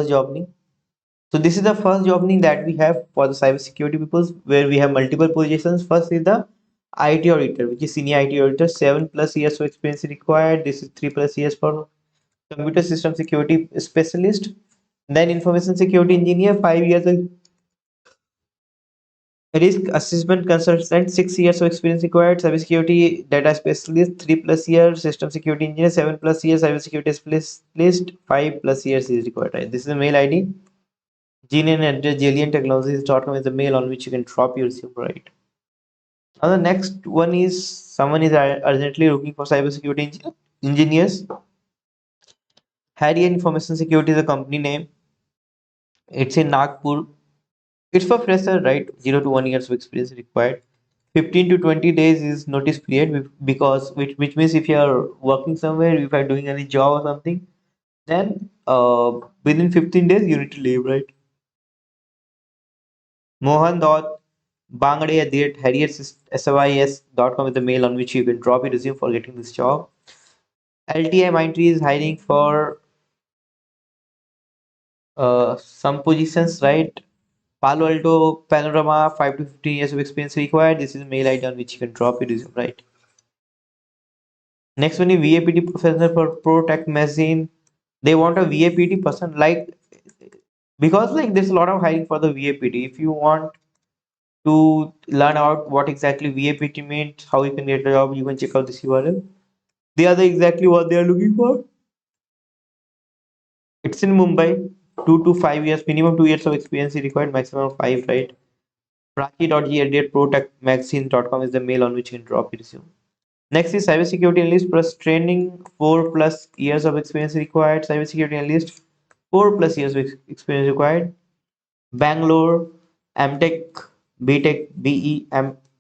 job opening. So this is the first job opening that we have for the cybersecurity people, where we have multiple positions. First is the IT auditor, which is senior IT auditor, 7+ years of experience required. This is 3+ years for computer system security specialist. Then information security engineer, 5 years of risk assessment consultant, 6 years of experience required. Cybersecurity data specialist, 3+years. System security engineer, 7+years. Cybersecurity specialist, 5+years is required. Right? This is the mail ID. Genian at jalientechnologies.com is the mail on which you can drop your resume. Right. Now the next one is someone is urgently looking for cybersecurity engineers. Harrier Information Security is the company name. It's in Nagpur. It's for fresher, right? 0 to 1 years of experience required. 15 to 20 days is notice period because which means if you are working somewhere, if you are doing any job or something, then within 15 days you need to leave, right? Mohan dot Bangade at the harrier.sys.com is the mail on which you can drop your resume for getting this job. LTI Mindtree is hiring for some positions, right? Palo Alto Panorama, 5 to 15 years of experience required. This is the mail ID on which you can drop your resume, right? Next one is VAPT professional for Pro Tech Magazine. They want a VAPT person, like because like there's a lot of hiring for the VAPT. If you want to learn about what exactly VAPT means, how you can get a job, you can check out this URL. They are the exactly what they are looking for. It's in Mumbai. 2 to 5 years, minimum 2 years of experience is required, maximum five, right? Prachi.g@protechmagazine.com is the mail on which you can drop your resume. Next is cybersecurity analyst plus training, 4+ years of experience required. Cybersecurity analyst, 4+ years of experience required. Bangalore, MTech, BTech, BE,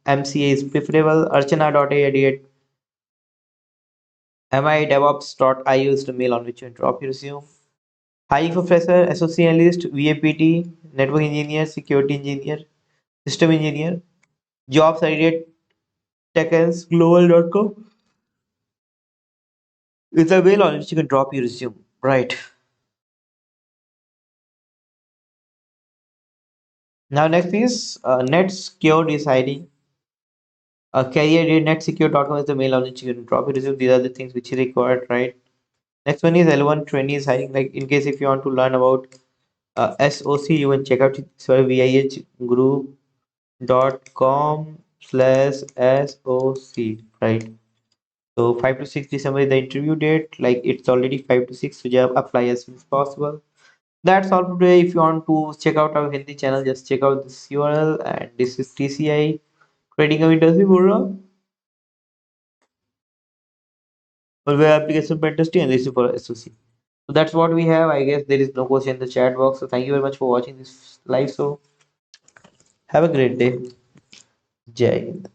MCA is preferable. Archana.ad at midevops.io is the mail on which you can drop your resume. Hiring for fresher, associate analyst, VAPT, network engineer, security engineer, system engineer. Jobs ID at techensglobal.com is a mail on which you can drop your resume. Right. Now next is NetSecure is hiring. Career.netsecure.com is the mail on which you can drop your resume. These are the things which is required, right? Next one is L1 trainee is hiring. Like in case if you want to learn about SOC, you can check out VIEH group.com/SOC, right? So 5 to 6 December is the interview date. Like it's already 5 to 6, so you have apply as soon as possible. That's all for today. If you want to check out our Hindi channel, just check out this URL. And this is TCI Trading of Industry Program for web application pen testing, and this is for SOC. So that's what we have. I guess there is no question in the chat box. So thank you very much for watching this live. So have a great day. Jai Hind.